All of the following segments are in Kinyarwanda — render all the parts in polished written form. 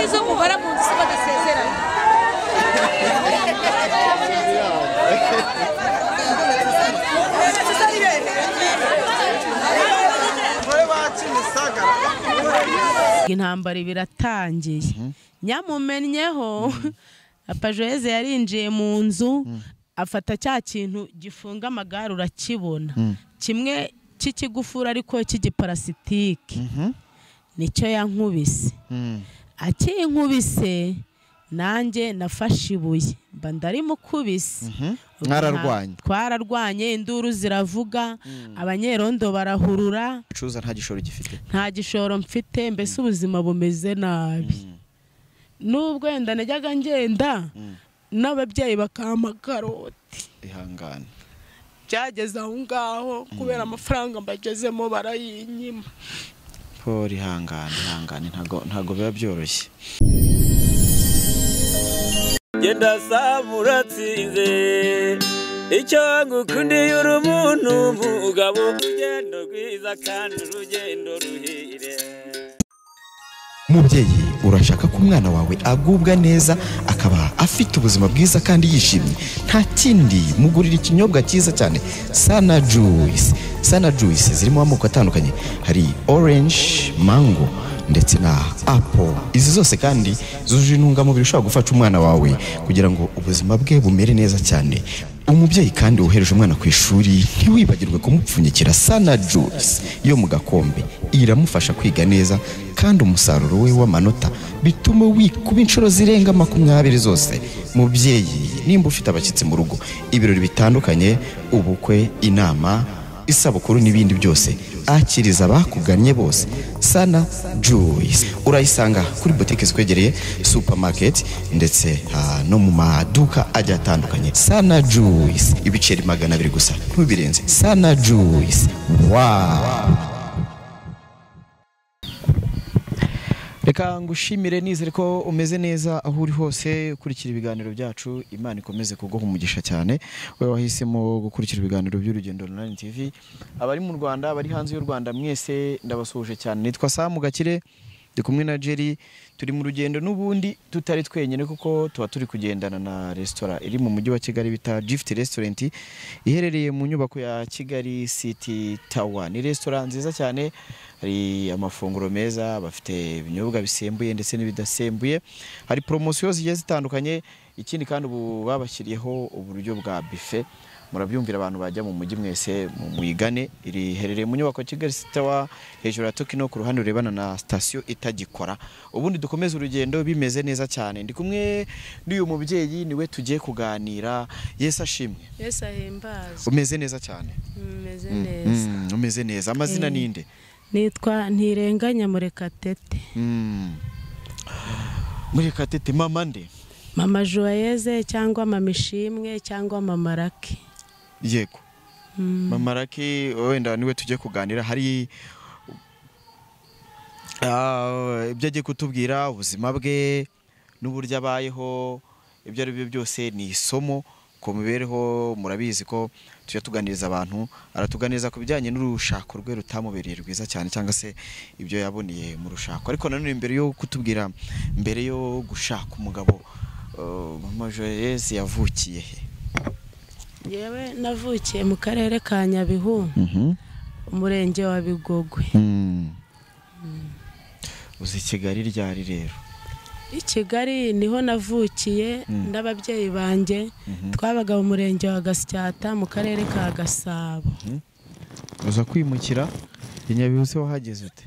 izo muhora mu nzu badasezerana intambara biratangiye nyamumennyeho apajoyeze yarinjiye mu nzu afata cya kintu gifunga amagare urakibona kimwe cy'ikigufura ariko cy'igiparasitike nicyo yankubise akinkubise nanjye nafashe ibuye mba ndarimukubise twararwanye induru ziravuga abanyerondo barahurura cuza nta gishoro gifite nta gishoro mfite mbese ubuzima bumeze nabi nubwo wenda najyaga ngenda n'ababyeyi bakampa karoti ihangane byageze aho ngaho kubera amafaranga mbagezemo barayinyima Paul ihangane ntago biba byoroshye genda samuratsinze icyo ngukundiye uri umuntu mugabo urugendo rwiza kandi urugendo ruhire Mubyeyi urashaka ko umwana wawe agubwa neza akaba afite ubuzima bwiza kandi yishimye nta kindi mugurira ikinyobwa cyiza cyane Sana Juice zirimo amoko atandukanye hari orange mango ndetse na apple izi zose kandi zuje intungamubiri ushobora gufasha umwana wawe kugira ngo ubuzima bwe bumere neza cyane umubyeyi kandi uhereje umwana ku ishuri ntiwibagirwe kumupfunyikira Sana Juice yo mu gakombe iramufasha kwiga neza kandi umusaruro we w'amanota bituma wikuba inshuro zirenga 20 zose mubyeyi nimba ufite abashyitsi mu rugo ibirori bitandukanye ubukwe inama isabukuru n'ibindi byose akiriza bakuganye bose Sana Juice urayisanga kuri boutique zikwegereye supermarket ndetse no mu maduka ajya atandukanye Sana Juice ibiceri 200 gusa ntubirenze Sana Juice wow Reka ngushimire nizere ko umeze neza aho uri hose ukurikira ibiganiro byacu Imana ikomeze kuguha umugisha cyane we wahisemo gukurikira ibiganiro by'urugendo online TV abari mu Rwanda abari hanze y'u Rwanda mwese ndabasuje cyane nitwa Samu Gakire ndi kumwe na Jerry turi mu rugendo n'ubundi tutari twenyene kuko tuba turi kugendana na restaurant iri mu mujyi wa Kigali bita Gift Restaurant iherereye mu nyubako ya Kigali City Tower ni restaurant nziza cyane hari amafunguro meza bafite ibinyobwa bisembuye ndetse n'ibidasembuye hari promotion zigiye zitandukanye ikindi kandi ubu babashyiriyeho uburyo bwa buffet murabyumvira abantu bajya mu mujyi mwese muyigane iri herereye mu nyubako Kigali City Tower hejuru ya Tokino ku ruhande urebana na station itagikora ubundi dukomeza urugendo bimeze neza cyane ndi kumwe n'uyu mubyeyi niwe tugiye kuganira Yesu ashimwe Yesu ahimbaze umeze neza cyane umeze neza amazina ninde nitwa Ntirenganya Murekatete Murekatete mama nde Mama Joyeze cyangwa Mama Ishimwe cyangwa Mama Raki yego Mama Raki wenda niwe tujye kuganira hari ibyo agiye kutubwira ubuzima bwe n'uburyo abayeho ibyo ari byo byose ni isomo ku mibereho murabizi ko tujya tuganiriza abantu aratuganiriza ku bijyanye n'urushako rwe rutamubereye rwiza cyane cyangwa se ibyo yaboneye mu rushako ariko nanone imbere yo kutubwira mbere yo gushaka umugabo Mama Joyeze yavukiye he yewe navukiye mu karere ka Nyabihu umurenge wa Bigogwe uzi Kigali ryari rero i Kigali niho navukiye n'ababyeyi banjye twabaga mu murenge wa Gasyata mu karere ka Gasabo uza kwimukira Inyabihu se wahageze ute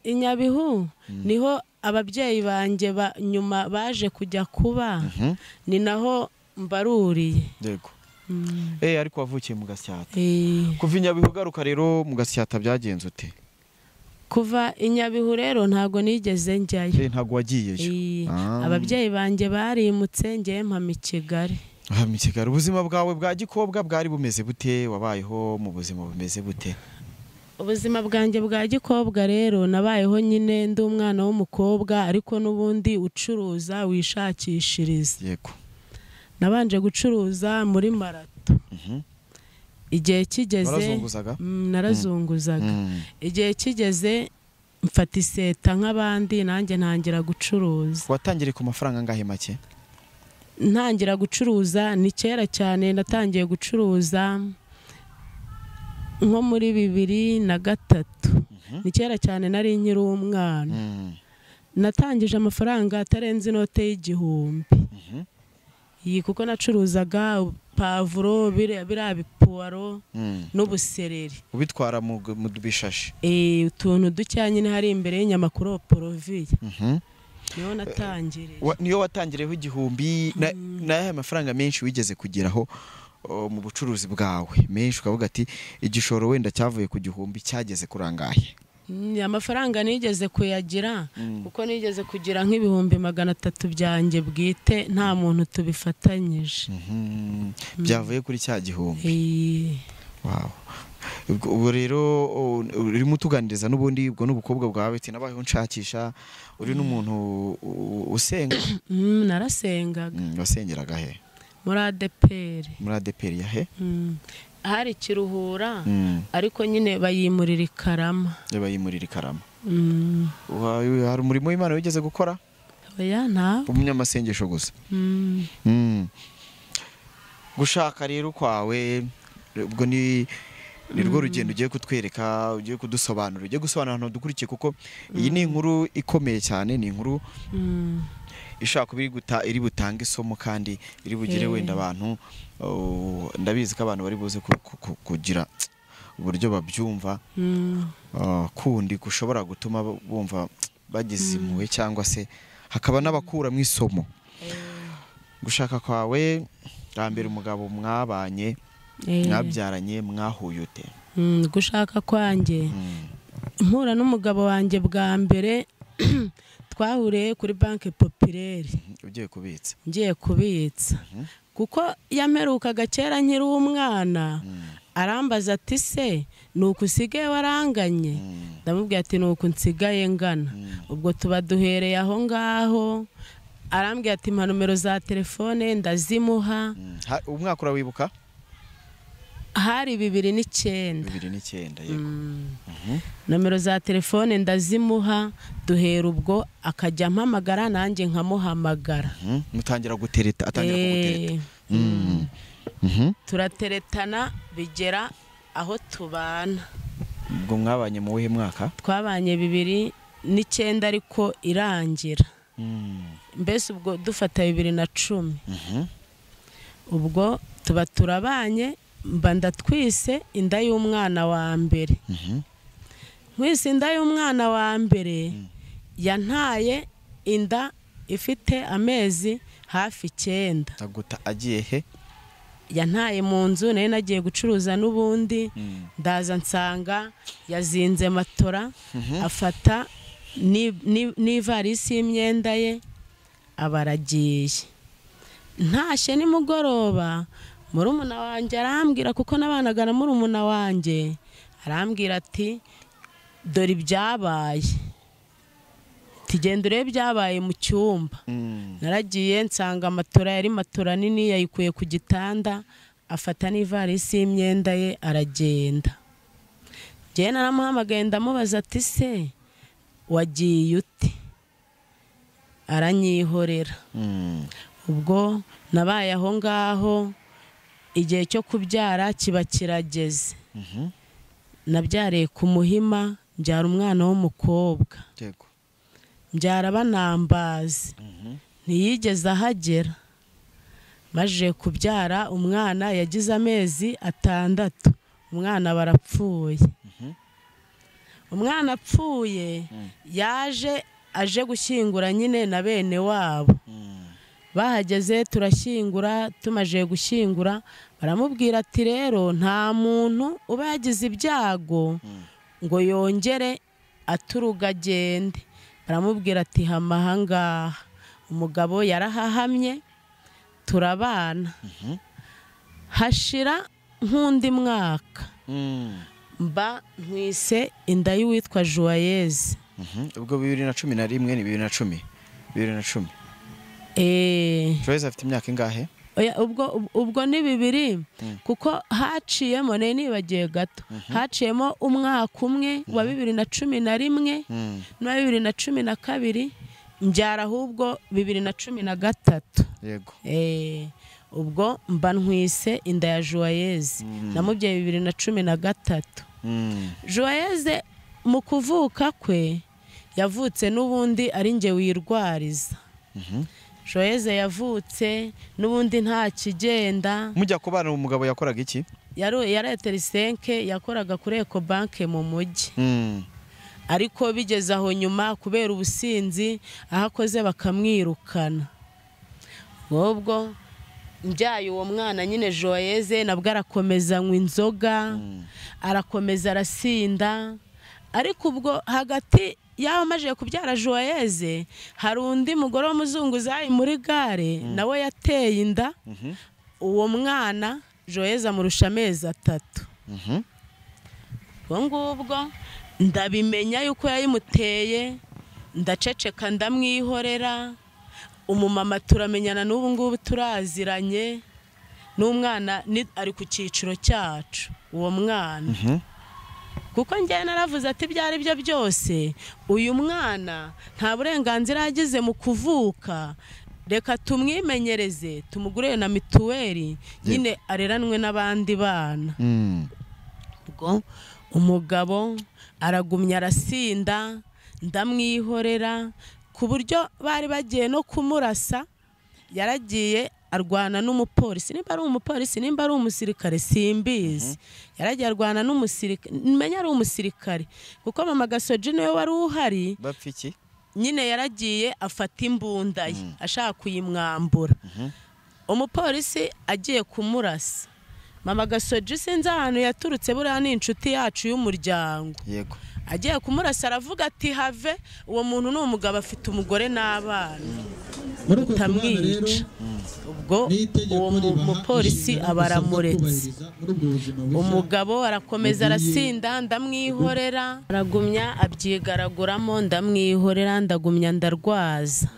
Inyabihu niho ababyeyi banjye nyuma baje kujya kuba ni naho mbaruriye yego ariko wavukiye mu Gasyata kuva Inyabihu garuka rero mu Gasyata byagenze ute kuva Inyabihu rero ntago nigeze njyayo ntago wagiyeyo ababyeyi banjye barimutse ngiye mpama Kigali ubuzima bwawe bwa gikobwa bwari bumeze bute wabayeho mu buzima bumeze bute ubuzima bwanjye bwa gikobwa rero nabayeho nyine ndi umwana w'umukobwa ariko n'ubundi ucuruza wishakishiriza yego nabanje gucuruza muri marato igihe kigeze narazunguzaga igihe kigeze mfata iseta nk'abandi nanjye ntangira gucuruza. watangiriye ku mafaranga angahe make? Ntangira gucuruza ni kera cyane, natangiye gucuruza nko muri 2003. Ni kera cyane nari nkiri umwana. Natangije amafaranga atarenze inote y'igihumbi. Iyi kuko nacuruzaga pavuro, biriya bipuwaro n'ubusereri. ubitwara mu bishashi? Utuntu ducya nyine hari imbere y'inyamakuru poroviye. Niyo natangiriye. Niyo watangireho igihumbi. Nayahe mafaranga menshi wigeze kugeraho mu bucuruzi bwawe menshi ukavuga ati igishoro wenda cyavuye ku gihumbi cyageze kurangaye? Amafaranga nigeze kuyagira kuko nigeze kugira nk'ibihumbi 300 byanjye bwite, nta muntu tubifatanyije. Byavuye kuri cya gihumbi. Wow. Ubwo rero urimo tuganiriza n'ubundi ubwo n'ubukobwa bwawe ati nabayeho nshakisha. Uri n'umuntu usenga? Narasengaga. Wasengeraga he? Muri ADPR. Muri ADPR ya he? Hari Kiruhura ariko nyine bayimurira Ikarama. Bayimurira Ikarama. Hari umurimo w'Imana wigeze gukora? Oya, nta. Umunyamasengesho gusa. Gushaka rero kwawe ubwo ni rwo rugendo ugiye kutwereka, ugiye kudusobanura, ugiye gusobanura ahantu dukurikiye kuko iyi ni inkuru ikomeye cyane, ni inkuru ishaka kuba iri butange isomo kandi iri bugire wenda abantu, ndabizi ko abantu bari buze kugira uburyo babyumva kundi gushobora gutuma bumva bagize impuhwe cyangwa se hakaba n'abakura mu isomo. Gushaka kwawe mbere umugabo mwabanye mwabyaranye mwahuye ute? Gushaka kwanjye mpura n'umugabo wanjye bwa mbere twahuriye kuri banki populaire. Ugiye kubitsa? Ngiye kubitsa kuko yamerukaga kera nkiri umwana. Arambaza ati se nuko usigaye waranganye? Ndamubwira ati nuko nsigaye ngana. Ubwo tuba duhereye aho ngaho. Arambwira ati mpa nomero za telefone ndazimuha. Umwaka urawibuka? Hari 2009. 2009 yego. Nomero za telefone ndazimuha, duhera ubwo akajya mpamagara nanjye nkamuhamagara. Mutangira gutereta, atangira kugutereta. Turateretana bigera aho tubana. Ubwo mwabanye mu wihe mwaka? Twabanye 2009 ariko irangira. Mbese ubwo dufata 2010. Ubwo tuba turabanye mba ndatwise inda y'umwana wa mbere. Nkwise inda y'umwana wa mbere yantaye inda ifite amezi hafi 9. Aguta agiye he? Yantaye mu nzu nayo nagiye gucuruza n'ubundi. Ndaza nsanga yazinze matora, afata n'ivarisi y'imyenda ye abaragiye. Ntashye nimugoroba murumuna wanjye arambwira kuko nabanaga na murumuna wanjye, arambwira ati dore ibyabaye, tigendure byabaye mu cyumba. Naragiye nsanga matora yari matora nini, yayikuye ku gitanda, afata n'ivarisi y'imyenda ye aragenda. Njye naramuhamagaye ndamubaza ati se wagiye ute? Aranyihorera. Ubwo nabaye aho ngaho, igihe cyo kubyara kiba kirageze. Nabyariye ku Muhima, mbyara umwana w'umukobwa. Mbyara banambazi, ntiyigeze ahagera. Maje kubyara umwana yagize amezi 6, umwana barapfuye. Umwana apfuye yaje aje gushyingura nyine na bene wabo. Bahageze turashyingura, tumaje gushyingura baramubwira ati rero nta muntu uba yagize ibyago ngo yongere aturuga agende. Baramubwira ati hamahangaha. Umugabo yarahahamye turabana. Hashira nk'undi mwaka mba ntwise inda y'uwitwa Joyeuse. Ubwo 2011 ni 2010. Joyeuse afite imyaka ingahe? ubwo ni bibiri kuko haciyemo nibagiye gato haciyemo umwaka umwe wa 2011 na 2012 mbyara ahubwo 2013 yego ubwo mba ntwise inda ya Joyeuse namubyaye 2013 Joyeuse mu kuvuka kwe yavutse n'ubundi ari nge wirwariza Joyeuse yavutse n'ubundi nta kigenda mujya kubana umugabo yakoraga iki yari Terisenke yakoraga kuri Eco Bank mu mujyi ariko bigeze aho nyuma kubera ubusinzi ahakoze bakamwirukana ubwo mbyaye uwo mwana nyine Joyeuse nabwo arakomeza anywa inzoga arakomeza arasinda ariko ubwo hagati yaho amaze kubyara Joyeuse hari undi mugore w'umuzunguzayi muri gare nawe yateye inda uwo mwana Joyeuse amurusha amezi 3 ngubwo ndabimenya yuko yayimuteye ndaceceka ndamwihorera umumama turamenyana n'ubu ngubu turaziranye n'umwana ari ku cyiciro cyacu uwo mwana kuko njye naravuze ati byari byo byose uyu mwana nta burenganzira yagize mu kuvuka reka tumwimenyereze tumugurire na mituweli nyine areranwe n'abandi bana ubwo umugabo aragumya arasinda ndamwihorera ku buryo bari bagiye no kumurasa yaragiye arwana n'umupolisi nimba ari umupolisi nimba ari umusirikare simbizi yaragiye arwana n'umusirikare menya ari umusirikare kuko mama Gasoji niwe wari uhari bapfiki nyine yaragiye afata imbunda ye ashaka kuyimwambura umupolisi agiye kumurasa mama Gasoji sinzi ahantu yaturutse buriya ni inshuti yacu y'umuryango yego agiye kumurasa aravuga ati have uwo muntu n'umugabo afite umugore n'abana utamwica ubwo uwo mupolisi abaramuretse umugabo arakomeza arasinda ndamwihorera aragumya abyigaraguramo ndamwihorera ndagumya ndarwaza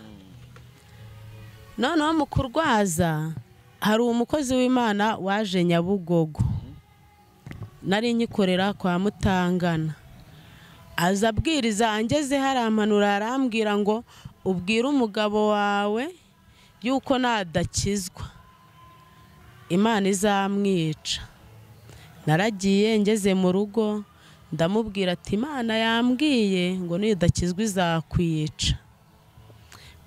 noneho mu kurwaza hari umukozi w'Imana waje Nyabugogo nari nyikorera kwa Mutangana aza abwiriza angeze haramanura arambwira ngo ubwire umugabo wawe yuko nadakizwa Imana izamwica naragiye ngeze mu rugo ndamubwira ati Imana yambwiye ngo nidakizwa izakwica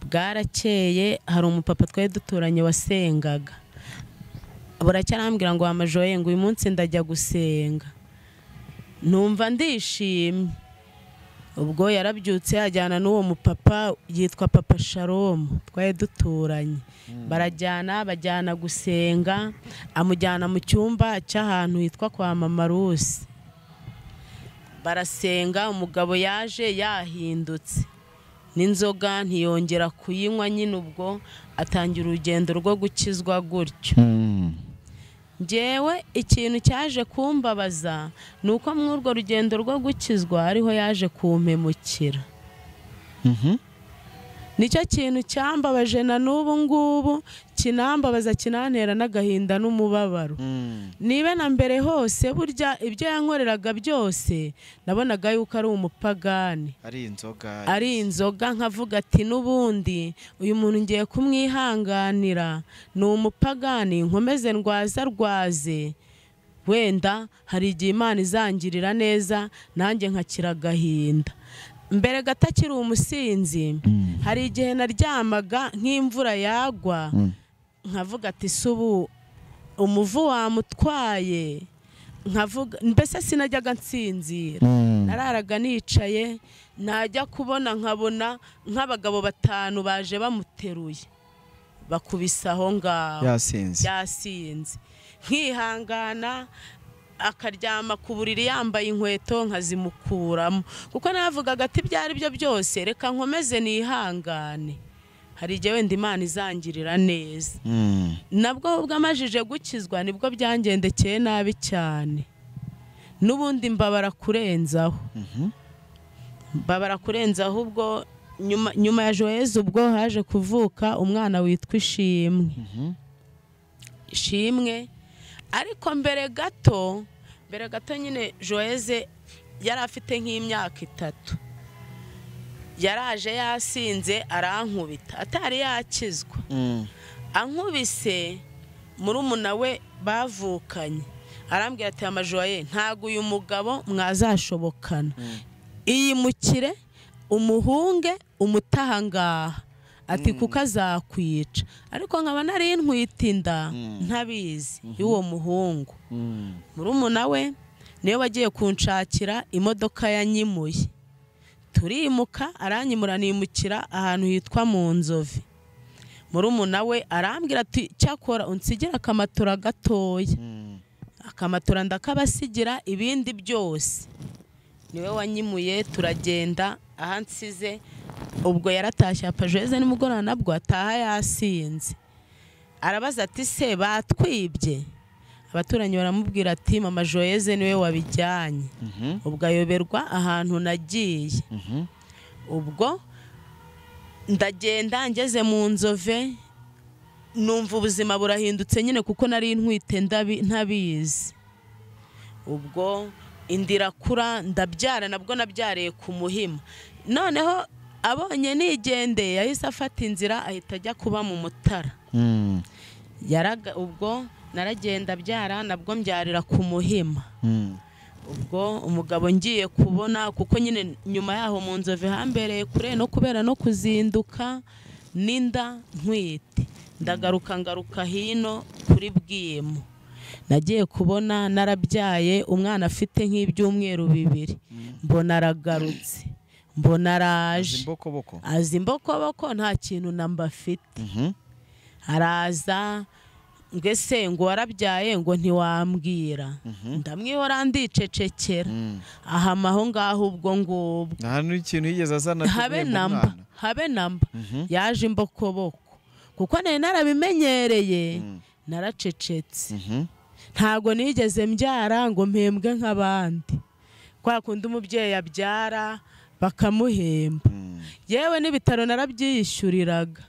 bwarakeye hari umupapa twari duturanye wasengaga buracyarambwira ngo amajoye ngo uyu munsi ndajya gusenga numva ndishimye ubwo yarabyutse ajyana n'uwo mupapa yitwa Papa Shalom twari duturanye bajyana gusenga amujyana mu cyumba cy'ahantu hitwa kwa Mama Rusi barasenga umugabo yaje yahindutse n'inzoga ntiyongera kuyinywa nyine ubwo atangira urugendo rwo gukizwa gutyo njyewe ikintu cyaje kumbabaza nuko muri urwo rugendo rwo gukizwa ariho yaje kumpemukira nicyo kintu cyambabaje na n'ubu ngubu kinambabaza kinantera n'agahinda n'umubabaro niba na mbere hose burya ibyo yankoreraga byose nabonaga yuko ari umupagani ari inzoga nkavuga ati n'ubundi uyu muntu ngiye kumwihanganira ni umupagani nkomeze rwaze wenda hari igihe Imana izangirira neza nanjye nkakira agahinda mbere gatakiri umusinzi hari igihe naryamaga nk'imvura yagwa nkavuga ati subu umuvu wamutwaye nkavuga mbese sinajyaga nsinzira nararaga nicaye najya kubona nkabona nk'abagabo 5 baje bamuteruye bakubisa aho ngaho yasinze nkihangana akaryama ku buriri yambaye inkweto nkazimukuramo kuko navugaga ati byari byo byose reka nkomeze nihangane hari igihe wenda Imana izangirira neza nabwo ubwo amajije gukizwa nibwo byangendekeye nabi cyane n'ubundi mbabara kurenzaho ubwo nyuma ya Joyeuse ubwo haje kuvuka umwana witwa Ishimwe ishimwe. Ariko mbere gato nyine Joyeze yari afite nk'imyaka 3, yaraje yasinze arankubita atari yakizwa. Ankubise murumuna we bavukanye arambwira ati amajoye ntago uyu mugabo mwazashobokana, iyimukire umuhunge umutaha ngaha ati kuko azakwica. Ariko nkaba nari ntwite inda ntabizi y'uwo muhungu. Murumuna we niyo wagiye kunshakira imodoka yanyimuye, turimuka aranyimura nimukira ahantu hitwa mu Nzove. Murumuna we arambwira ati cyakora unsigira akamatora gatoya, akamatora ndakabasigira, ibindi byose niwe wanyimuye. Turagenda ahansize, ubwo yaratashye Joyeze nimugorana nabwo ataha yasinze. Arabaza ati se batwibye? Abaturanyi baramubwira ati mama Joyeze niwe wabijyanye. Ubwo ayoberwa ahantu nagiye. Ubwo ndagenda ngeze mu Nzove, numva ubuzima burahindutse nyine kuko nari ntwite ntabizi. Ubwo indira kura ndabyara, nabwo nabyariye ku Muhima. Noneho abonye nigendeye yahise afata inzira ahita ajya kuba mu Mutara. Ubwo naragenda byara, nabwo mbyarira ku Muhima. Ubwo umugabo ngiye kubona, kuko nyine nyuma yaho mu Nzove hambereye kure no kubera no kuzinduka n'inda ntwite, ngaruka hino kuri Bwimo. Nagiye kubona narabyaye umwana afite nk'ibyumweru 2, mbona aragarutse, mbona araje azi imbokoboko nta kintu namba afite. Araza ngese ngo warabyaye ngo ntiwambwira, ndamwihora ndicecekera. Ahamaho ngaho ubwo ngubwo nta n'ikintu yigeze azana habe namba yaje imbokoboko, kuko nari narabimenyereye naracecetse. Ntago nigeze mbyara ngo mpembwe nk'abandi, kwa kundi umubyeyi abyara bakamuhemba. Yewe n'ibitaro narabyishyuriraga.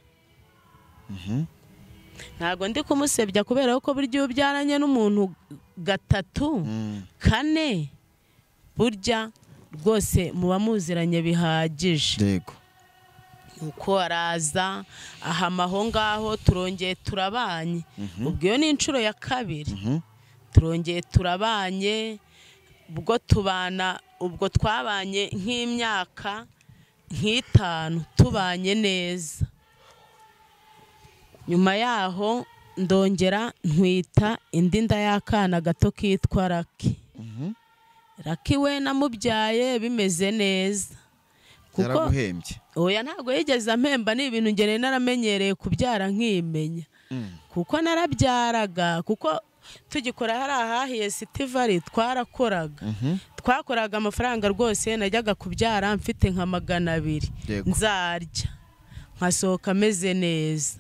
Ntago ndi kumusebya kubera ko buryo ubyaranye n'umuntu 3, 4 burya rwose muba muziranye bihagije. Yego. Uko araza ahamaho ngaho turongeye turabanye. Ubwo iyo ni inshuro ya 2 turongeye turabanye. Ubwo tubana, ubwo twabanye nk'imyaka 5 tubanye neza. Nyuma yaho ndongera ntwita indi nda y'akana gato kitwa Raki. Raki we namubyaye bimeze neza. Yaraguhembye? Oya ntago yigeze ampemba, ni ibintu ngene naramenyereye kubyara nkimenya. Kuko narabyaraga, kuko tugikora hari ahahiye Sitivari twakoraga amafaranga rwose. Najyaga kubyara mfite nka 200 nzarya nkasohoka meze neza.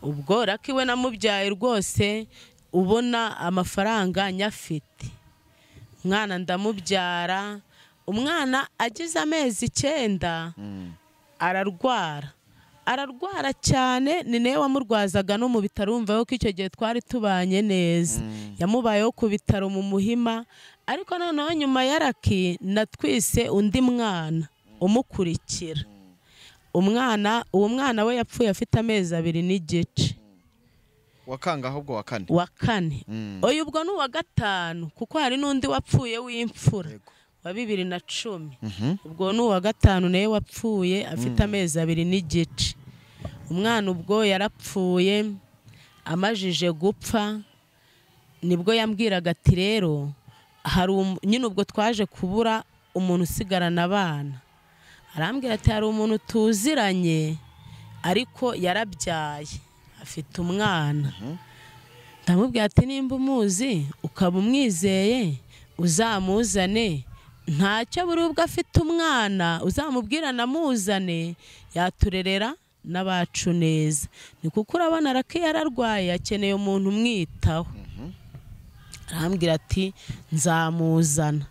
Ubwo Raki we namubyaye rwose ubona amafaranga nyafite. Mwana ndamubyara, umwana agize amezi 9 ararwara cyane. Ni nawe wamurwazaga no mu bitaro, umva ko icyo gihe twari tubanye neza. Yamubayeho ku bitaro mu Muhima. Ariko noneho nyuma ya Raki natwise undi mwana umukurikira. Uwo mwana we yapfuye afite amezi 2 n'igice. Wakanga ahubwo wa 4? Wa 4. Oya ubwo n'uwa 5, kuko hari n'undi wapfuye w'imfura wa 2010. Ubwo n'uwa 5 nawe wapfuye afite amezi 2 n'igice. Umwana ubwo yarapfuye amajije gupfa, nibwo yambwiraga ati rero hari nyine ubwo twaje kubura umuntu usigarana abana. Arambwira ati hari umuntu tuziranye ariko yarabyaye afite umwana. Ndamubwira ati nimba umuzi ukaba umwizeye uzamuzane, ntacyo buri ubwo afite umwana uzamubwira namuzane yaturerera n'abacu neza. Ni kuko urabona Raki yararwaye akeneye umuntu umwitaho. Arambwira ati nzamuzana.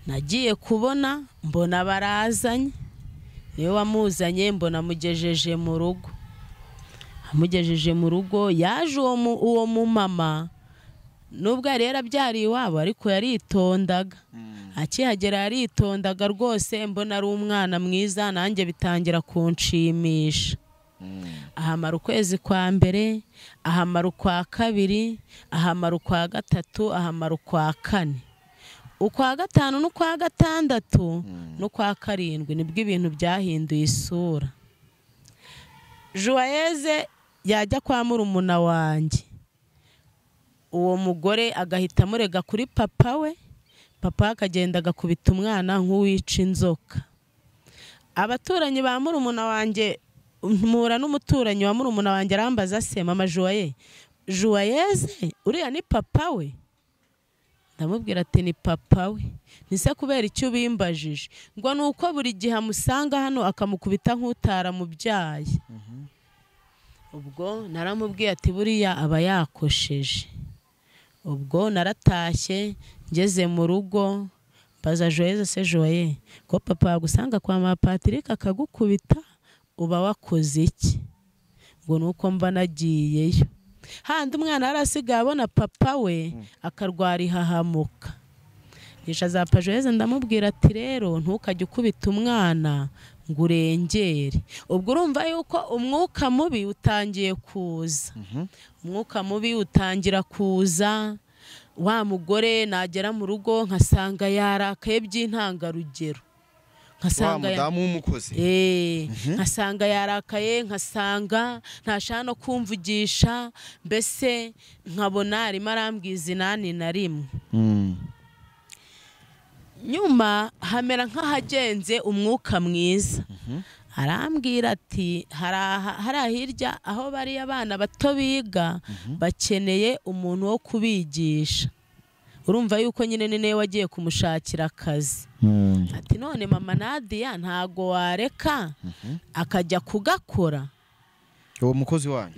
Nagiye kubona mbona barazanye, niwe wamuzanye, mbona mugejeje mu rugo. amugejeje mu rugo yaje uwo mu mama nubwo yari yarabyariye iwabo ariko yaritondaga akihagera yaritondaga rwose mbona ari umwana mwiza nanjye bitangira kunshimisha ahamara ukwezi kwa mbere ahamara ukwa kabiri ahamara ukwa gatatu ahamara ukwa kane ukwa gatanu n'ukwa gatandatu n'ukwa karindwi nibwo ibintu byahinduye isura Joyeze yajya kwa murumuna wanjye uwo mugore agahita amurega kuri papa we papa akagenda agakubita umwana nk'uwica inzoka abaturanyi ba murumuna wanjye mpura n'umuturanyi wa murumuna wanjye arambaza se mama Joyeze uriya ni papa we ndamubwira ati ni papa we nise kubera icyo bimbajije ngo nuko buri gihe amusanga hano akamukubita nk'utaramubyaye ubwo naramubwiye ati buriya aba yakosheje ubwo naratashye ngeze mu rugo mbaza Joyeze se Joye ko papa agusanga kwa mama Patrick akagukubita uba wakoze iki ngo nuko mba nagiyeyo handi umwana yarasigaye abona papa we akarwara ihahamuka nisha za Joyeze ndamubwira ati rero ntukajye ukubita umwana ngo urengere ubwo urumva yuko umwuka mubi utangiye kuza umwuka mubi utangira kuza wa mugore nagera mu rugo nkasanga yarakaye by'intangarugero nkasanga mudamu w'umukozi nkasanga yarakaye nkasanga ntashaka no kumvugisha mbese nkabona arimo arambwiza inani na rimwe nyuma hamera nk'ahagenze umwuka mwiza arambwira ati hari hirya aho bari abana bato biga bakeneye umuntu wo kubigisha urumva yuko nyine niwe wagiye kumushakira akazi ati none mama Nadia ntago wareka akajya kugakora uwo mukozi wanyu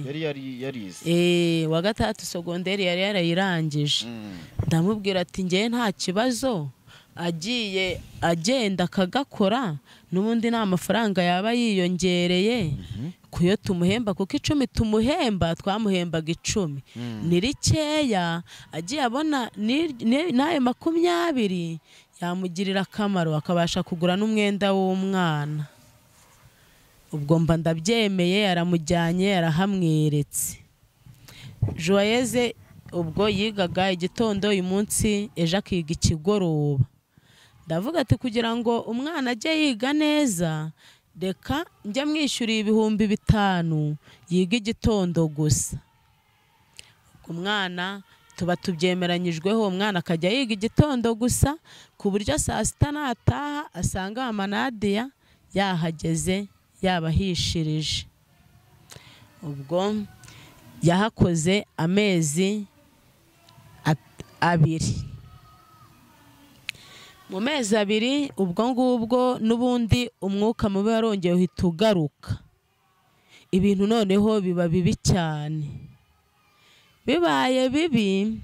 yari yarize wa gatatu segonderi yari yarayirangije ndamubwira ati ngiye nta kibazo agiye agenda akagakora n'ubundi nta mafaranga yaba yiyongereye kuyo tumuhemba kuko 10 tumuhemba twamuhembaga 10 ni rikeya agiye abona naye 20 yamugirira akamaro akabasha kugura n'umwenda w'umwana ubwo mba ndabyemeye aramujyanye arahamweretse Joyeze ubwo yigaga igitondo uyu munsi ejo akiga ikigoroba ndavuga ati kugira ngo umwana ajye yiga neza reka njya mwishyuriye 5,000 yiga igitondo gusa umwana tuba tubyemeranyijweho umwana akajya yiga igitondo gusa ku buryo saa 6 nataha asanga mama Nadia yahageze yabahishirije ubwo yahakoze amezi 2 mu mezi 2 ubwo ngubwo n'ubundi umwuka mubi warongeye uhita ugaruka ibintu noneho biba bibi cyane bibaye bibi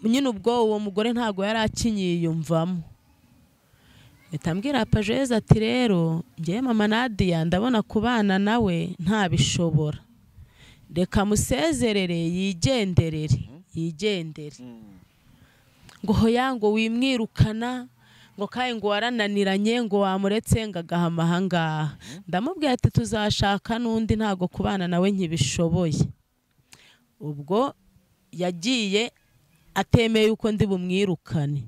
nyine ubwo uwo mugore ntago yari akinyiyumvamo itambwira Joyeze ati rero ngiye mama Nadia ndabona kubana nawe ntabishobora reka musezerere yigendere ngo hoya ngo wimwirukana ngo kaye ngo warananiranye ngo wamuretse ngagahama hangaha ndamubwiye ati tuzashaka n'undi ntago kubana nawe nkibishoboye ubwo yagiye atemeye uko ndi bumwirukane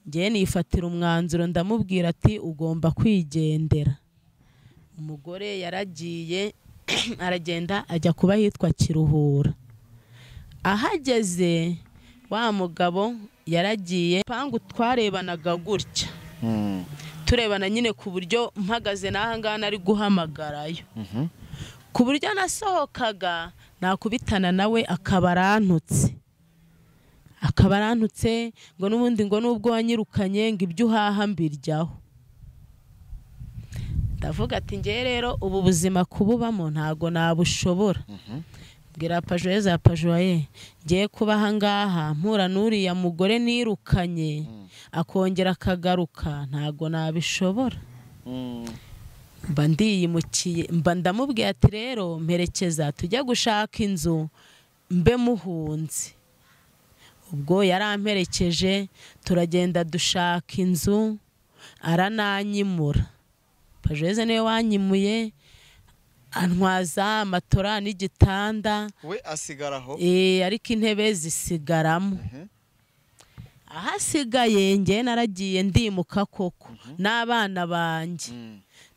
ngiye nifatira umwanzuro ndamubwira ati ugomba kwigendera umugore yaragiye aragenda ajya kuba hitwa Kiruhura ahageze wa mugabo yaragiye pangu twarebanaga gutya turebana nyine ku buryo mpagaze naha ngana ari guhamagarayo ku buryo nasohokaga nakubitana nawe akabarantutse ngo n'ubundi ngo nubwo wanyirukanye ngo ibyo uhaha mbiryaho ndavuga ati ngiye rero ubu buzima kububamo ntago nabushobora bwira Joyeze Joye ngiye kuba hangaha mpura n'uriya mugore nirukanye akongera akagaruka ntago nabishobora mba ndiyimukiye, mba ndamubwiye ati rero mperekeza tujya gushaka inzu mbe muhunze. Ubwo yaramperekeje turagenda dushaka inzu arananyimura. Pajeze niwe wanyimuye antwaza matora n'igitanda, we asigaraho ariko intebe zisigaramo. Ahasigaye nge naragiye ndimuka koko n'abana banjye.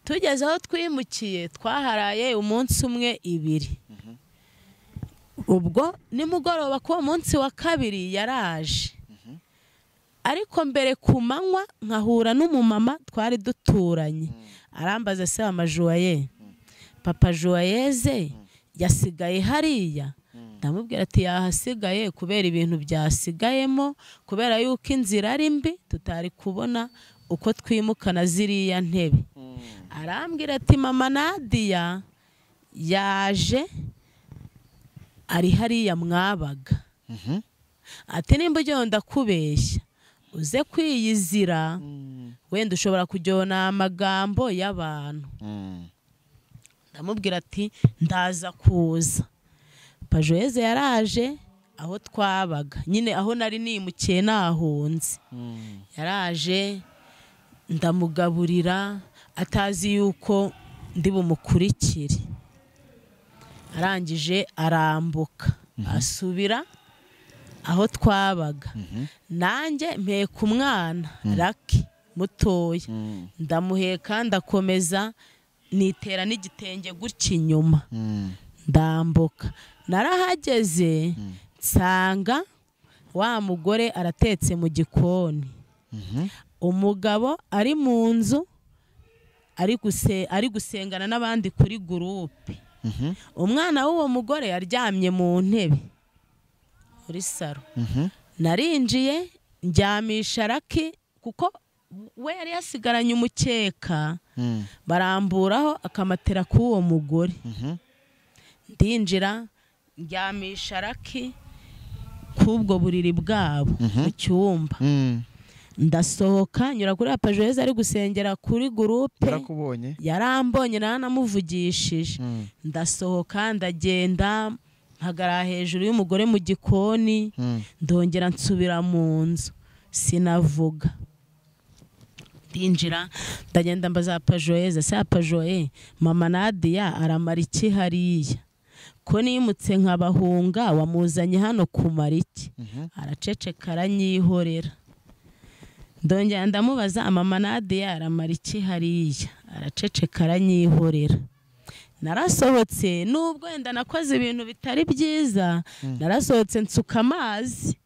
Tugeze aho twimukiye twaharaye umunsi umwe ibiri. Ubwo nimugoroba ko munsi wa kabiri yaraje. Ariko mbere ku manywa nkahura n'umumama twari duturanye. Arambaza se amajuwaye, papa Joyeze yasigaye hariya? Ndamubwira ati yahasigaye kubera ibintu byasigayemo, kubera yuko inzira ari mbi tutari kubona uko twimukana ziriya ntebe. Arambwira ati mama Nadia yaje ari hariya mwabaga. Ati nimba ujya ndakubeshya uze kwiyizira, wenda ushobora kujyona amagambo y'abantu. Ndamubwira ati ndaza kuza. Pajeze yaraje aho twabaga, nyine aho nari nimukiye nahunze. Yaraje ndamugaburira atazi yuko ndi bumukurikire. Arangije arambuka asubira aho twabaga. Nanjye mpeka umwana Raki mutoya, ndamuheka ndakomeza nitera n'igitenge gutya inyuma ndambuka. Narahageze nsanga wa mugore aratetse mu gikoni, umugabo ari mu nzu ari gusengana n'abandi kuri gurupe. Umwana w'uwo mugore aryamye mu ntebe muri saro. Narinjiye njyamisha Raki kuko we yari yasigaranye umukeka, baramburaho akamatera k'uwo mugore. Ndinjira njyamisha Raki k'ubwo buriri bwabo mu cyumba. Ndasohoka nyura kuri Pajeze ari gusengera kuri gurupe. Yarambonye naramuvugishije. Ndasohoka ndagenda mpagara hejuru y'umugore mu gikoni. Ndongera nsubira mu nzu sinavuga. Ndinjira ndagenda mbaza Pajeze, se Pajeze mama Nadia aramara iki hariya? Ko nimutse nkabahunga wamuzanye hano kumara iki? Araceceka aranyihorera. Ndongera ndamubaza mama Nadia aramara iki hariya? Araceceka aranyihorera. Narasohotse nubwo wenda nakoze ibintu bitari byiza, narasohotse nsuka amazi.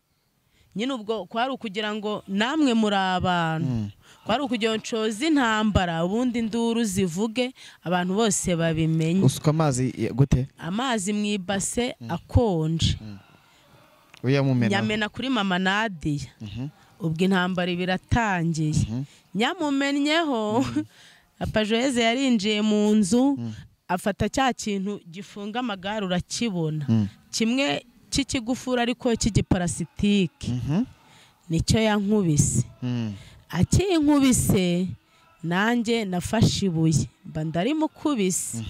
Nyine ubwo kwari ukugira ngo namwe muri abantu, kwari ukugira ncoza intambara ubundi nduru zivuge abantu bose babimenye. Usuka amazi gute? Amazi mu ibase akonje. Nyamena kuri mama Nadia. Ubwo intambara biratangiye. Nyamumennyeho Pajeze yarinjiye mu nzu afata cya kintu gifunga amagare urakibona. Kimwe cy'ikigufura ariko cy'igiparasitike. Nicyo yankubise. Akinkubise nanjye nafashe ibuye mba ndari mukubise.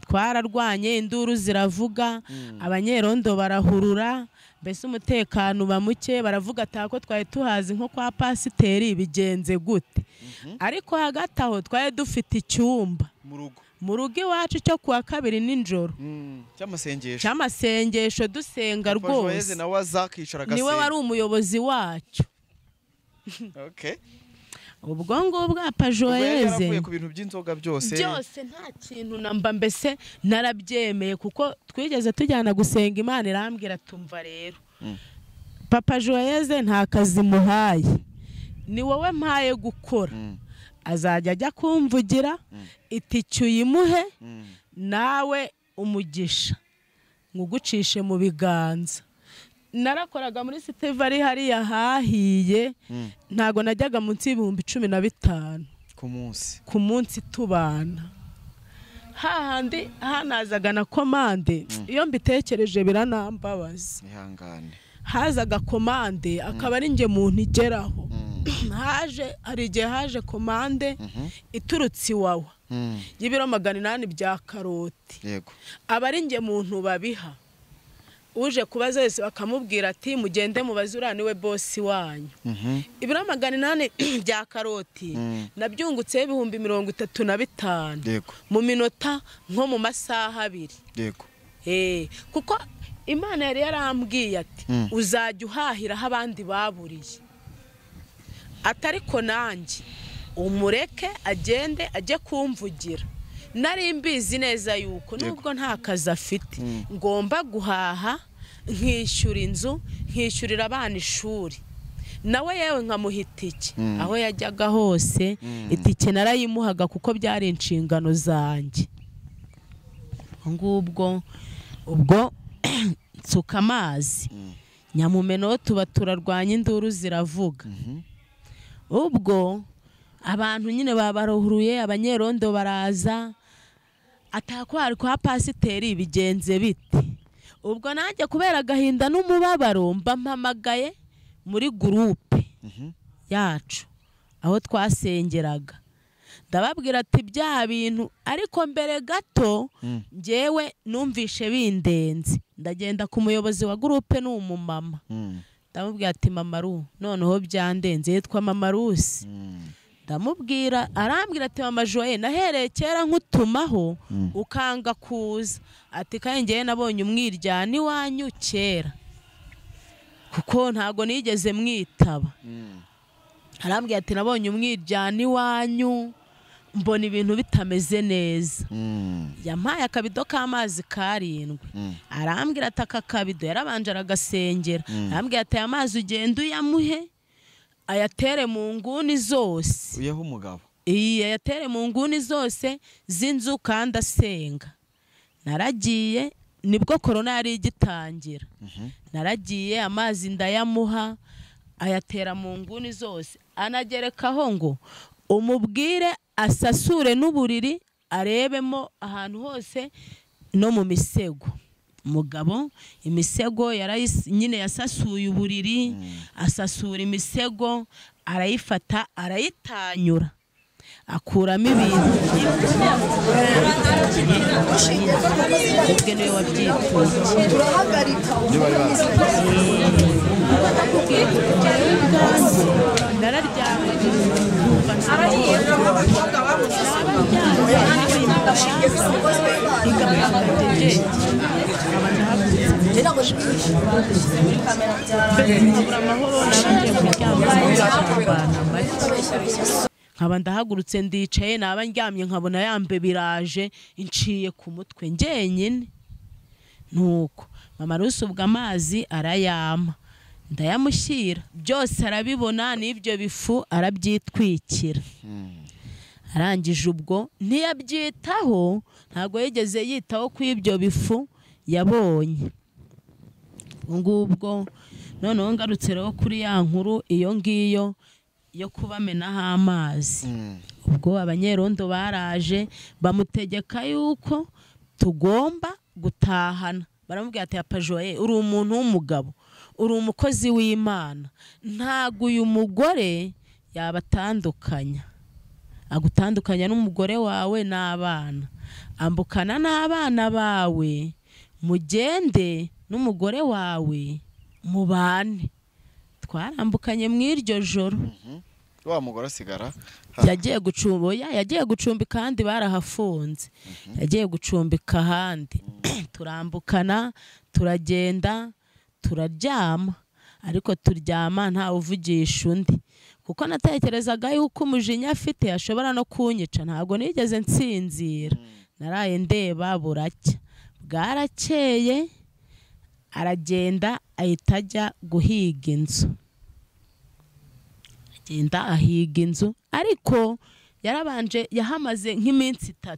Twararwanye induru ziravuga, abanyerondo barahurura, mbese umutekano bamuke, baravuga atako twari tuhazi nko kwa pasiteri bigenze gute. Ariko hagati aho twari dufite icyumba mu rugo iwacu cyo kuwa kabiri ninjoro cy'amasengesho dusenga rwose. Niwe wari umuyobozi wacu. Ubwo ngubwo Pajeze ku bintu by'inzoga byose nta kintu namba, mbese narabyemeye kuko twigeze tujyana gusenga Imana irambwira tumva rero papa Joyeze nta kazi muhaye, ni wowe mpaye gukora. Azajya ajya kumvugira iticu yimuhe nawe umugisha ngugucishe mu biganza. Narakoraga muri Sitevari hariya hahiye, ntago najyaga munsi y'ibihumbi 15 ku munsi tubana. Hahandi hanazaga na komande, iyo mbitekereje biranambabaza. Hazaga komande akaba ari nge muntu igeraho. hari igihe haje komande iturutse iwawa y'ibiro 800 bya karoti. Yego. Aba ari nge muntu babiha uje kubaza wese bakamubwira ati mugende mubaze uriya niwe bosi wanyu. Ibiro 800 bya karoti nabyungutseho 35,000 Yego. mu minota nko mu masaha 2. Yego. Kuko Imana yari yarambwiye ati uzajya uhahiraho abandi baburiye, atariko nanjye umureke agende ajye kumvugira. Nari mbizi neza yuko nubwo nta kazi afite ngomba guhaha, nkishyura inzu, nkishyurira abana ishuri, nawe yewe nkamuhitike aho yajyaga hose. Itike narayimuhaga kuko byari inshingano zanjye. Ubwo nsuka amazi nyamumeno tuba turarwanya induru ziravuga. Ubwo abantu nyine babaruhuruye, abanyerondo baraza, atakwari kwa pasiteri bigenze bite. Ubwo nanjye kubera agahinda n'umubabaro mpamagaye muri groupe yacu aho twasengeraga, ndababwira ati bya bintu, ariko mbere gato ngewe numvishe bindenze. Ndagenda ku muyobozi wa groupe n'umumama, ndamubwira ati mama Ru, noneho byandenze, yitwa mama Rusi. Ndamubwira, arambwira ati mama Joye, nahereye kera nkutumaho ukanga kuza, ati kandi ngewe nabonye umwiryani wanyu kera kuko ntago nigeze mwitaba. Arambwira ati nabonye umwiryani wanyu mbona ibintu bitameze neza. Yampaye akabido k'amazi 7. Arambwira ati aka kabido yarabanje aragasengera. Arambwira ati amazi ugenda uyamuhe ayatere mu nguni zose. Uyeho umugabo. Ayatere mu nguni zose z'inzu kandi asenga. Naragiye, nibwo corona yari igitangira. Naragiye amazi ndayamuha ayatera mu nguni zose. Anagerekaho ngo umubwire asasure n'uburiri arebemo ahantu hose no mu misego. Umugabo imisego nyine yasasuye uburiri, asasura imisego, arayifata arayitanyura, akuramo ibintu. Ubwe niwe wabyituje. Nararyamye nkaba ndahagurutse ndicaye, naba ndyamye nkabona yambe biraje inciye ku mutwe njyenyine. Nuko mama Rusi ubwo amazi arayama, ndayamushyira, byose arabibona, n'ibyo bifu arabyitwikira. Arangije ubwo ntiyabyitaho, ntago yigeze yitaho ku ibyo bifu yabonye. Ubwo noneho ngarutse rero kuri ya nkuru iyo ngiyo yo kubamenaho amazi. Ubwo abanyerondo baraje bamutegeka yuko tugomba gutahana. Baramubwira ati Papa Joye, uri umuntu w'umugabo, uri umukozi w'Imana, ntago uyu mugore yabatandukanya, agutandukanya n'umugore wawe n'abana. Ambukana n'abana bawe, mugende n'umugore wawe mubane. Twarambukanye mw'iryo joro. Wa mugore asigara yagiye gucumbika kandi barahafunze. Yagiye gucumbika ahandi. Turambukana, turagenda, turaryama, ariko turyama nta uvugisha undi, kuko natekerezaga yuko umujinya afite ashobora no kunyica. Ntago nigeze nsinzira, naraye ndeba buracya. Bwarakeye aragenda ahita ajya guhiga inzu. Agenda ahiga inzu, ariko yarabanje yahamaze nk'iminsi 3.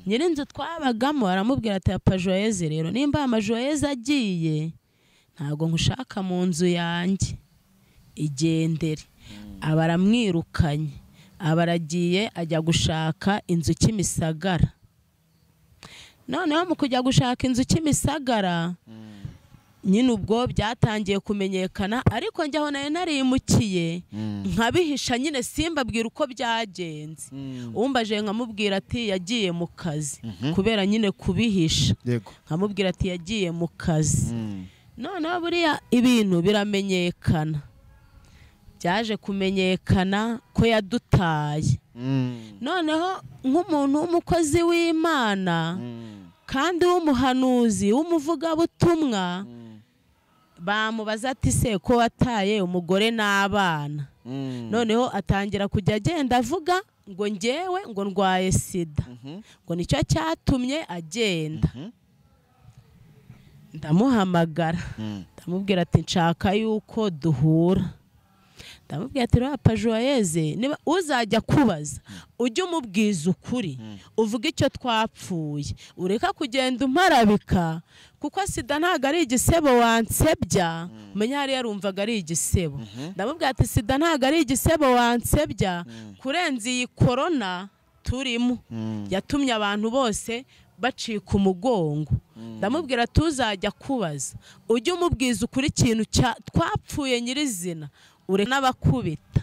Nyirinzu twabagamo aramubwira ati Papa Joyeze, rero nimba Joyeze agiye ntago nkushaka mu nzu yanjye, igendere. Abaramwirukanye, abaragiye ajya gushaka inzu Kimisagara. Noneho mu kujya gushaka inzu Kimisagara nyine ubwo byatangiye kumenyekana ariko njyaho nayo narimukiye nkabihisha nyine simbabwira uko byagenze umbaje nkamubwira ati yagiye mu kazi kubera nyine kubihisha nkamubwira ati yagiye mu kazi noneho buriya ibintu biramenyekana byaje kumenyekana ko yadutaye noneho nk'umuntu w'umukozi w'Imana kandi w'umuhanuzi w'umuvugabutumwa bamubaza ati se ko wataye umugore n'abana noneho atangira kujya agenda avuga ngo njyewe ngo ndwaye sida ngo nicyo cyatumye agenda ndamuhamagara ndamubwira ati nshaka yuko duhura ndamubwira ati rapa joyeze niba uzajya kubaza ujye umubwiza ukuri uvuga icyo twapfuye ureka kugenda umparabika kuko sida ntago ari igisebo wansebya umenya hari yarumvaga ari igisebo ndamubwira ati sida ntago ari igisebo wansebya kurenza iyi korona turimo yatumye abantu bose bacika umugongo ndamubwira tuzajya kubaza ujye umubwiza ukuri ikintu twapfuye nyirizina ure n'abakubita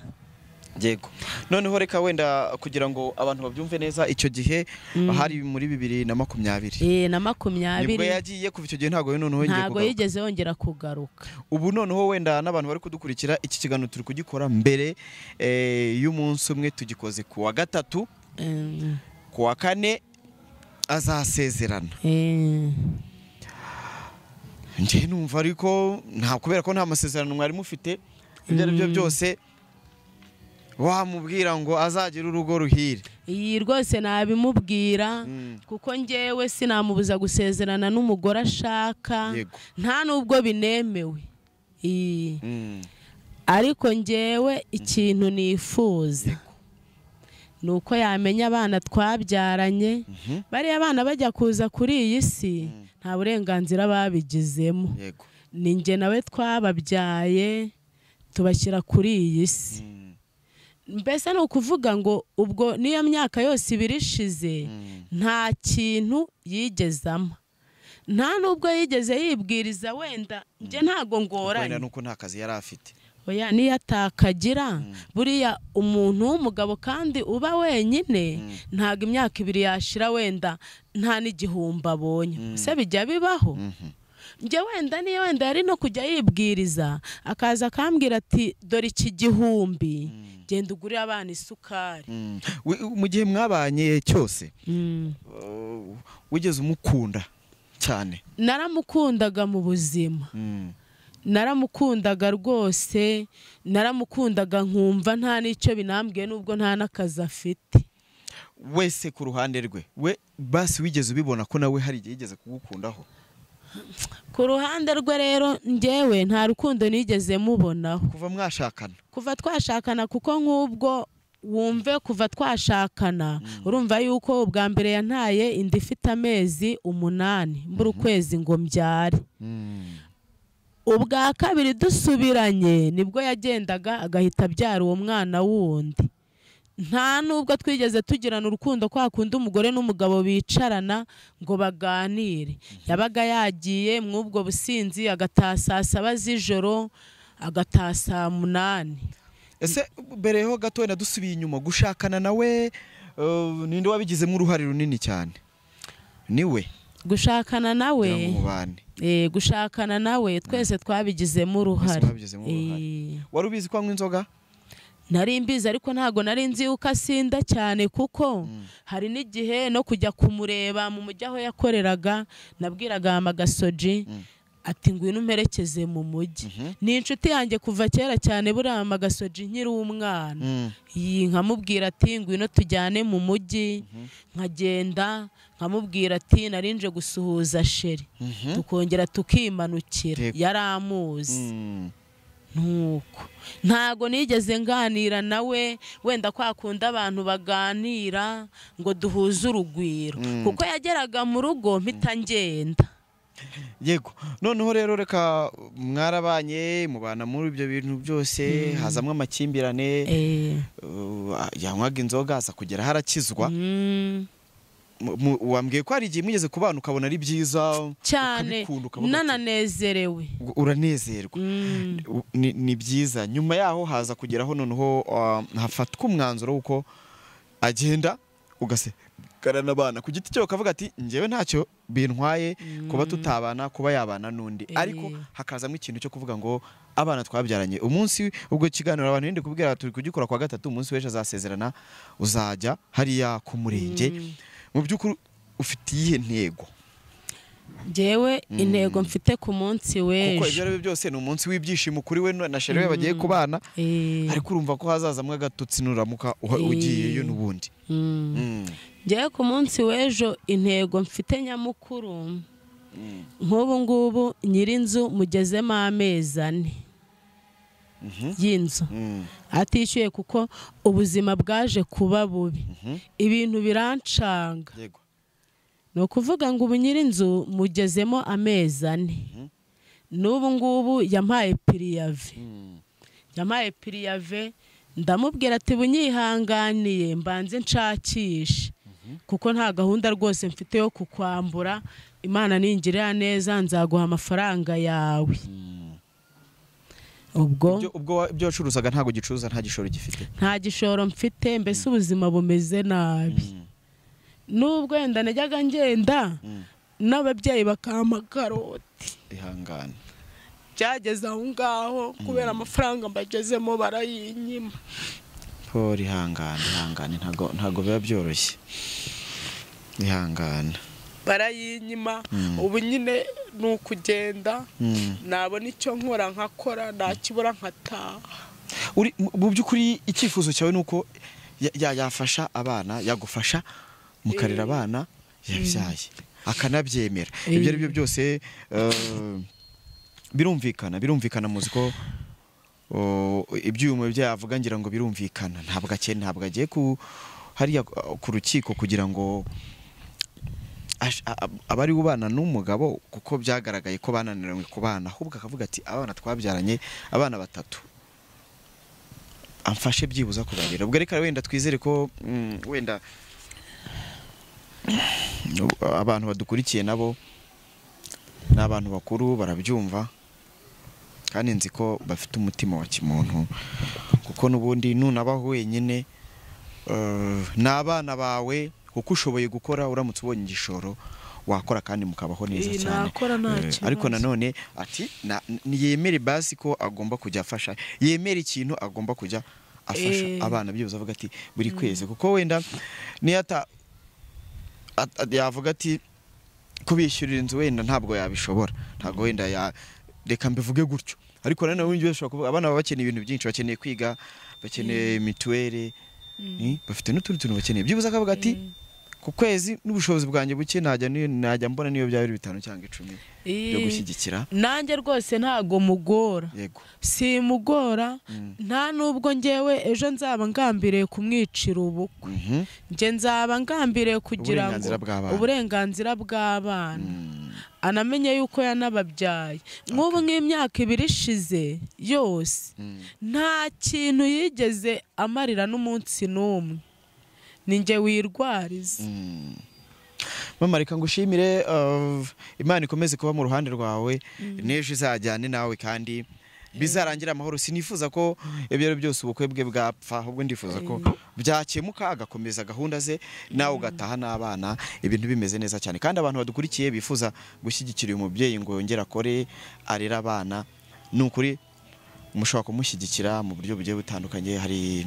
yego noneho reka wenda kugira ngo abantu babyumve neza icyo gihe hari muri 2020 na 20 nibwo yagiye kuva icyo gihe ntago yigeze yongera kugaruka ubu noneho wenda n'abantu bari kudukurikira iki kiganiro turi kugikora mbere y'umunsi umwe tugikoze ku wa gatatu ku wa kane azasezerana njye numva ariko nta kubera ko nta masezerano mwari mufite ibyo ari byo byose wamubwira ngo azagira urugo ruhire iyi rwose nabimubwira kuko njyewe sinamubuza gusezerana n'umugore ashaka nta nubwo binemewe ariko njyewe ikintu nifuza nuko yamenya abana twabyaranye bari abana bajya kuza kuri iyi si nta burenganzira babigizemo ni njye nawe twababyaye tubashyira kuri iyi si mbese ni ukuvuga ngo ubwo niyo myaka yose ibirishize nta kintu yigezamo nta nubwo yigeze yibwiriza wenda njye ntago ngorane wenda nuko nta kazi yari afite oya niyo atakagira buriya umuntu w'umugabo kandi uba wenyine ntago imyaka 2 yashira wenda nta n'igihumbi abonye se bijya bibaho njye wenda niyo wenda yari no kujya yibwiriza akaza akambwira ati dore iki gihumbi genda ugurira abana isukari mu gihe mwabanye cyose wigeze umukunda cyane naramukundaga mu buzima naramukundaga rwose naramukundaga nkumva nta n'icyo binambwiye nubwo nta n'akazi afite wese ku ruhande rwe we basi wigeze ubibona ko nawe hari igihe yigeze kugukundaho ku ruhande rwe rero njyewe nta rukundo nigeze mubonaho kuva mwashakana kuva twashakana kuko nk'ubwo wumve kuva twashakana urumva yuko ubwa mbere yantaye inda ifite amezi 8 mbura ukwezi ngo mbyare ubwa kabiri dusubiranye nibwo yagendaga agahita abyara uwo mwana wundi nta nubwo twigeze tugirana urukundo kwa kundi umugore n'umugabo bicarana ngo baganire yabaga yagiye mw'ubwo businzi agataha saa 7 z'ijoro agataha saa 8 ese bereho gato wenda dusubiye inyuma gushakana nawe ninde wabigizemo uruhare runini cyane niwe gushakana nawe gushakana nawe twese twabigizemo uruhare wari ubizi ko anywa inzoga nari mbizi ariko ntago nari nzi yuko asinda cyane kuko hari n'igihe no kujya kumureba mu mujyi aho yakoreraga nabwiraga amagasoji ati ngwino umperekeze mu mujyi ni inshuti yanjye kuva kera cyane buriya amagasoji nkiri umwana nkamubwira ati ngwino tujyane mu mujyi nkagenda nkamubwira ati narinje gusuhuza sheri tukongera tukimanukira yaramuzi nuko ntago nigeze nganira nawe wenda kwakunda abantu baganira ngo duhuze urugwiro kuko yageraga mu rugo mpita ngenda yego noneho rero reka mwarabanye mubana muri ibyo bintu byose hazamwe amakimbirane yanywaga inzoga aza kugera harakizwa wambwiye ko hari igihe mugeze ku bana ukabona ari byiza cyane nananezerewe uranezerwa ni byiza nyuma yaho haza kugeraho noneho hafatwa umwanzuro w'uko agenda ugasekarana abana ku giti cyo ukavuga ati njyewe ntacyo bintwaye kuba tutabana kuba yabana n'undi ariko hakazamo ikintu cyo kuvuga ngo abana twabyaranye umunsi ubwo kiganiro abantu ndi kubwira turi kugikora kwa gatatu umunsi w'ejo azasezerana uzajya hariya ku murenge mu by'ukuri ufite iyihe ntego njyewe intego mfite ku munsi w'ejo kuko ibyo ari byo byose ni umunsi w'ibyishimo kuri we na sherewe bagiye kubana ariko urumva ko hazazamwe agatutsi nuramuka ugiyeyo n'ubundi njyewe ku munsi w'ejo intego mfite nyamukuru nk'ubu ngubu nyir'inzu mugezemo amezi 4 y'inzu atishyuye kuko ubuzima bwaje kuba bubi ibintu birancanga ni ukuvuga ngo ubu nyir'inzu mugezemo amezi 4 n'ubu ngubu yampaye piriyave ndamubwira ati bunyihanganiye mbanze nshakishe kuko nta gahunda rwose mfite yo kukwambura Imana ningirira neza nzaguha amafaranga yawe ubwo ibyo wacuruzaga ntago gicuruza nta gishoro gifite nta gishoro mfite mbese ubuzima bumeze nabi nubwo wenda najyaga ngenda n'ababyeyi bakampa karoti ihangane byageze aho ngaho kubera amafaranga mbagezemo barayinyima Paul ihangane ntago biba byoroshye ihangane barayinyima ubu nyine nukugenda nabona icyo nkora nkakora nakibura nkataha mu by'ukuri icyifuzo cyawe nuko yafasha abana yagufasha mukarera abana yabyaye akanabyemera ibyo ari byo byose birumvikana muzi ko ibyuma byavuga ngira ngo birumvikana ntabwo agiye hariya ku rukiko kugira ngo abari ubana n'umugabo kuko byagaragaye ko bananiranywe ku bana ahubwo akavuga ati abana twabyaranye abana 3 amfashe byibuza kubarira ubwo reka wenda twizere ko wenda abantu badukurikiye nabo n'abantu bakuru barabyumva kandi nzi ko bafite umutima wa kimuntu kuko nubundi nunabaho wenyine n'abana bawe kuko ushoboye gukora uramutse ubonye igishoro wakora kandi mukabaho neza cyane ariko nanone ati niyemere basi ko agomba kujya afasha yemere ikintu agomba kujya afasha abana byibuze avuga ati buri kwezi kuko wenda niyata yavuga ati kubishyurira inzu wenda ntabwo yabishobora ntabwo wenda reka mbivuge gutyo ariko nanone windi bashobora kuvuga abana bakeneye ibintu byinshi bakeneye kwiga bakeneye mituweli bafite n'utundi tuntu bakeneye byibuze akavuga ati ku kwezi n'ubushobozi bwanjye buke najya mbona niyo byaba 5 cyangwa 10 byo gushyigikira nanjye rwose ntago mugora si mugora nta nubwo njyewe ejo nzaba ngambiriye kumwicira ubukwe nje nzaba ngambiriye kugira ngo uburenganzira bw'abana anamenye yuko yanababyaye nk'ubu nk'imyaka 2 ishize yose nta kintu yigeze amarira n'umunsi n'umwe ninjye wirwariza mama reka ngushimire Imana ikomeze kuba mu ruhande rwawe n'ejo izajyane nawe kandi bizarangira amahoro sinifuza ko ibyo byose ubukwe bwe bwapfa ahubwo ndifuza ko byakemuka agakomeza gahunda ze nawe ugataha n'abana ibintu bimeze neza cyane kandi abantu badukurikiye bifuza gushyigikira uyu mubyeyi ngo yongere akore arera abana n'ukuri mushobora kumushyigikira mu buryo bugiye butandukanye hari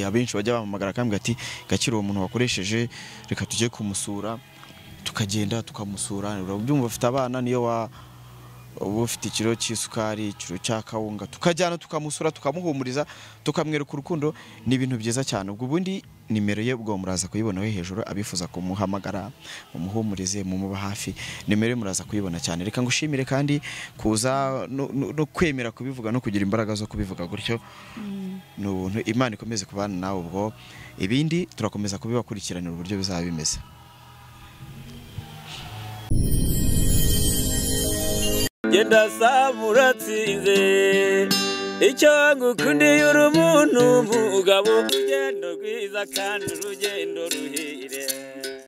abenshi bajya bamamagara kambwe ati gakira uwo muntu wakoresheje reka tujye kumusura tukagenda tukamusura urabyumva afite abana niyo ufite ikiro cy'isukari ikiro cy'akawunga tukajyana tukamusura tukamuhumuriza tukamwereka urukundo ni ibintu byiza cyane ubwo ubundi nimero ye ubwo muraza kuyibona we hejuru abifuza kumuhamagara mumuhumurize mumuba hafi nimero ye muraza kuyibona cyane reka ngushimire kandi kuza no kwemera kubivuga no kugira imbaraga zo kubivuga gutyo n'ubuntu Imana ikomeze kubana nawe ubwo ibindi turakomeza kubibakurikiranira uburyo bizaba bimeze Genda samuratsinze icyo ngukundiye uri umuntu mugabo urugendo rwiza kandi urugendo ruhire